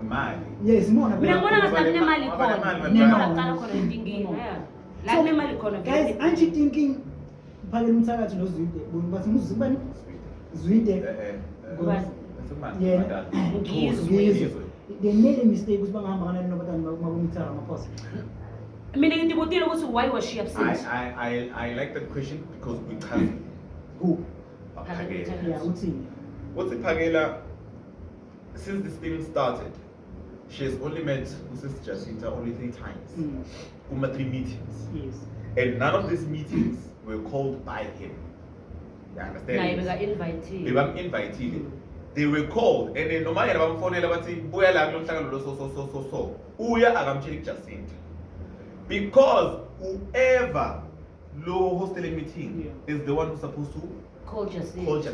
mali. Yes, more. Mina ngibona ngathi nemali khona. Nemali qala khona inkingi. La nemali khona. Guys, aren't you thinking phakela umthakathi noZwide bathi muzibani Zwide yeah they made a mistake ukuthi bangahamba kanani nobatani makumithara amaphosa. Mina ngidibutile ukuthi why was she upset? I like that question because we can't Who? Phakela. Yeah, uthini? What's Phakela? Since this thing started, she has only met Mrs. Jacinta only 3 times. 3 meetings. Yes. And none of these meetings were called by him. You understand? They were invited. They were invited. They were called, and then no matter what phone bathi buya la kulomhlangano so uya akamtshela Jacinta, because whoever low hostel meeting is the one who's supposed to call Jacinta.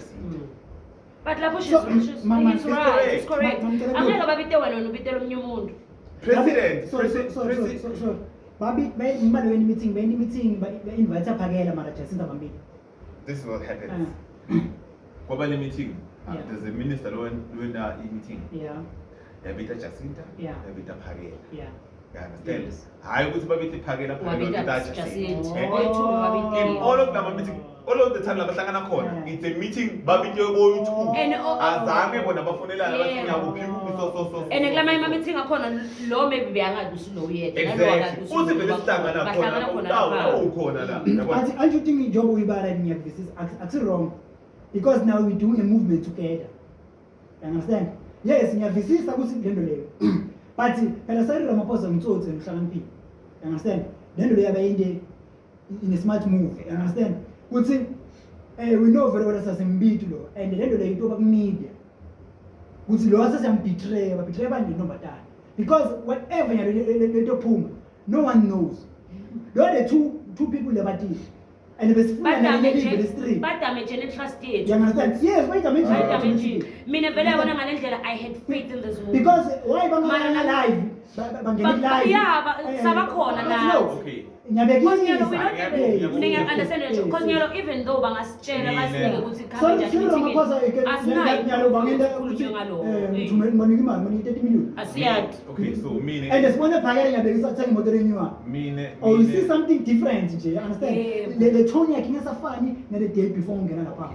But la she's right. It's correct. Angeke babite wena nobitela omunye umuntu. President. So babi imali weni meeting ba invite Phakela mara Jacinta bambili. This is what happens. Kwaba le meeting. There's a minister doing that meeting. Yeah. Yabita Jacinta. Yeah. Yabita Phakela. Yeah. You understand? Hayi ukuthi babite Phakela Jacinta. In all of them meeting, all of the time labahlangana khona, it's a meeting babite boyu2. Azange bona bafonelana bathi ngiyakuphi so. And ngilama meeting akhona lo maybe beyangadusi lo yedwa. Exactly. Uthi vele sihlangana khona, ukhona la. But aren't you thinking job uyibala ngiyakuvisa akusi wrong? Because now we're doing a movement together. You understand? Yes, ngiyavisisa ukuthi lento leyo. But phela Cyril Ramaphosa ngitsotsi emhlakaniphile. You understand? Lento leyo abayinde in a smart move. You understand? Ukuthi we know very well sasembithi lo and lento leyo into bakumedia. Ukuthi lo asasiyambetray, babetray bani nobatana. Because whatever lento phuma, no one knows. There are the two people lebathi. And the best but damage and trusted. You understand? Yes, why damage? Mina vele yabona ngalendlela I had faith in this movie. Because why bangana live? Live. Yeah, sabakhona la. Okay. Because I understand it. Because even though bangasitshela basinike ukuthi khamba njani okay, so meaning and sibona Phakela ngiyabekisa uthenga imoto lenywa. Or you see something different nje, you understand? The tone yakhe ngasafani nale day before ngena lapha.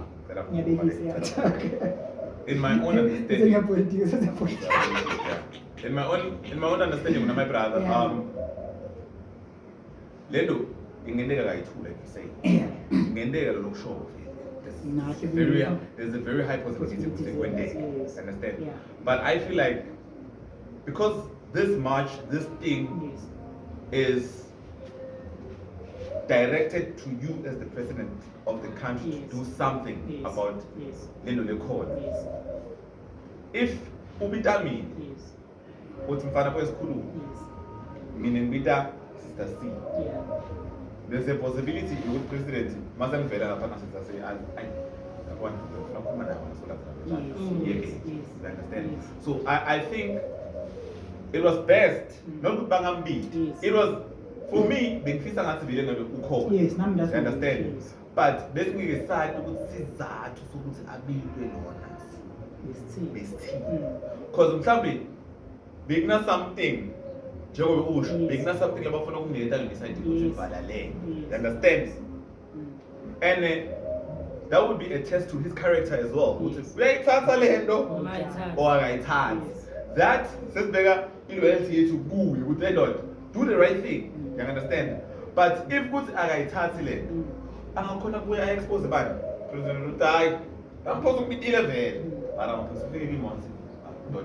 Ngiyabekisa. In my own understanding. In my own understanding, my brother, lento ingendeka kayi2 like you say. Ingendeka lo show. There's a very high possibility to say one day. Understand? Yeah. But I feel like because this march, this thing is directed to you as the president of the country to do something about Lendo Lekon. If ubitami, uthi mfana kwesikhulu, mina ngibita Sister C. There's a possibility you would president masangivela lapha na Sister C. I want to understand. So I think it was best not to bangambili. It was for me bengifisa ngathi vile ngabe ukhona. Yes, nami that's understand. But besingeke side ukuthi sizathu sokuthi abilwe lona. Because mhlambe bekuna something njengoba usho bekuna something labafuna ukungetha ngeside ukuthi vala le. You understand? And that would be a test to his character as well. Uyayithatha lento or akayithathi. That sesibeka iloyalty yethu kuwe ukuthi lento do the right thing. You understand? But if ukuthi akayithathi le angakhona kuya expose bani president uthi amphosa ukubitile vele mara ngaphosa ufike imonzi not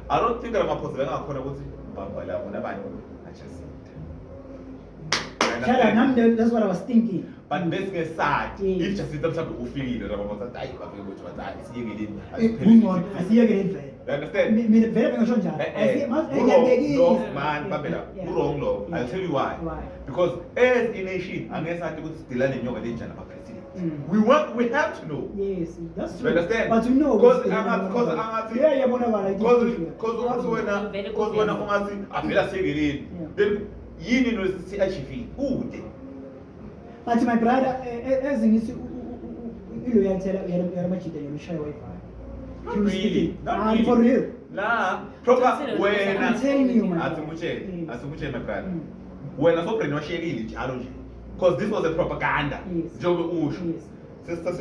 I don't think that Ramaphosa bengakhona ukuthi bambala bona bani that's what I was thinking. But besingeke sad if Jacinta mhlawumbe ufikile Ramaphosa athi ayi bafike ukuthi wathi isiyekeleni asiyekeleni vele. You understand? Mina vele bengisho njalo. No man babela wrong law. I'll tell you why. Because as a nation angeke sathi ukuthi sidila nenyoka lenjani aba president. We have to know. Yes, that's true. You understand? But you know because when avela siyekeleni then yini nosi achieve kude. But my brother, as in loyalty, you're much Not really. for real. La proper when I'm telling you, man. Asimutshele my brother. Mm. Wena so brainwashekile njalo nje. Because this was a propaganda. Yes. Njengoba usho. Yes. Sister